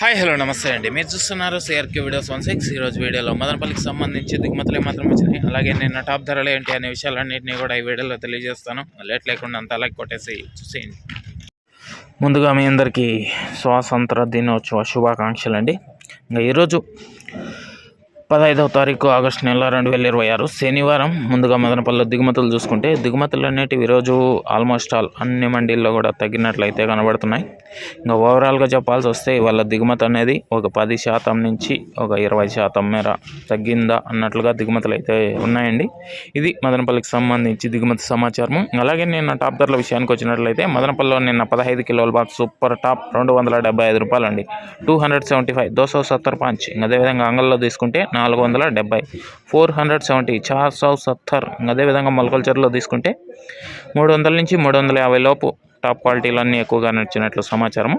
Hi hello నమస్తే అండి. మీరు చూస్తున్నారు సిఆర్కే వీడియోస్ 16. ఈరోజు వీడియోలో మదనపల్లికి సంబంధించి దిగుమతులు ఏమాత్రం వచ్చినాయి, అలాగే నిన్న టాప్ ధరలు ఏంటి అనే విషయాలన్నింటినీ కూడా ఈ వీడియోలో తెలియజేస్తాను. లేట్ లేకుండా అంత అలాగే కొట్టేసి చూసేయండి. ముందుగా మీ అందరికీ స్వాతంత్ర దినోత్సవ శుభాకాంక్షలు అండి. ఇంకా ఈరోజు 15వ తారీఖు ఆగస్టు నెల 2026 శనివారం. ముందుగా మదనపల్లిలో దిగుమతులు చూసుకుంటే దిగుమతులు అనేటివి ఈరోజు ఆల్మోస్ట్ ఆల్ అన్ని మండీల్లో కూడా తగ్గినట్లయితే కనబడుతున్నాయి. ఇంకా ఓవరాల్గా చెప్పాల్సి వస్తే వాళ్ళ దిగుమతి అనేది ఒక 10% నుంచి ఒక 20% మేర తగ్గిందా అన్నట్లుగా దిగుమతులు అయితే ఉన్నాయండి. ఇది మదనపల్లికి సంబంధించి దిగుమతి సమాచారం. అలాగే నిన్న టాప్ ధరల విషయానికి వచ్చినట్లయితే మదనపల్లిలో నిన్న 15 కిలోల బాక్స్ సూపర్ టాప్ 275 రూపాయలు అండి, 275 270 పాంచ్. అదేవిధంగా అంగల్లో తీసుకుంటే 470 470 470. అదేవిధంగా మొలకల్చర్లో తీసుకుంటే 300 నుంచి 350 లోపు టాప్ క్వాలిటీలు అన్నీ ఎక్కువగా నచ్చినట్లు సమాచారం.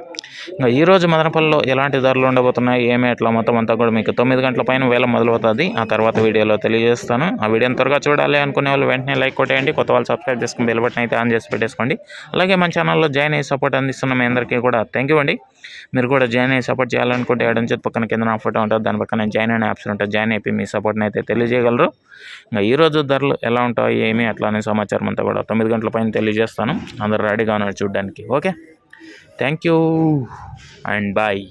ఇంకా ఈరోజు మదనపల్లిలో ఎలాంటి ధరలు ఉండబోతున్నాయి ఏమి ఎట్లా మొత్తం అంతా కూడా మీకు 9 గంటల పైన వేల మొదలవుతుంది. ఆ తర్వాత వీడియోలో తెలియజేస్తాను. ఆ వీడియోని త్వరగా చూడాలి అనుకునే వాళ్ళు వెంటనే లైక్ కొట్టేయండి. కొత్త వాళ్ళు సబ్స్క్రైబ్ చేసుకుని బెల్ బటన్ అయితే ఆన్ చేసి పెట్టేసుకోండి. అలాగే మన ఛానల్లో జాయిన్ అయ్యి సపోర్ట్ అందిస్తున్న మీ అందరికీ కూడా థ్యాంక్ యూ అండి. మీరు కూడా జాయిన్ అయ్యి సపోర్ట్ చేయాలనుకుంటే ఎడం చేతి పక్కన కింద నా ఫోటో ఉంటుంది, దాని పక్కన జాయిన్ అయిన ఆప్షన్ ఉంటుంది. జాయిన్ అయిపోయి మీ సపోర్ట్ని అయితే తెలియజేయగలరు. ఇంకా ఈరోజు ధరలు ఎలా ఉంటాయి ఏమి అట్లా అనే సమాచారం అంతా కూడా 9 గంటల పైన తెలియజేస్తాను. అందరూ రెడీగా ఉన్నారు చూడడానికి. Okay, thank you and bye.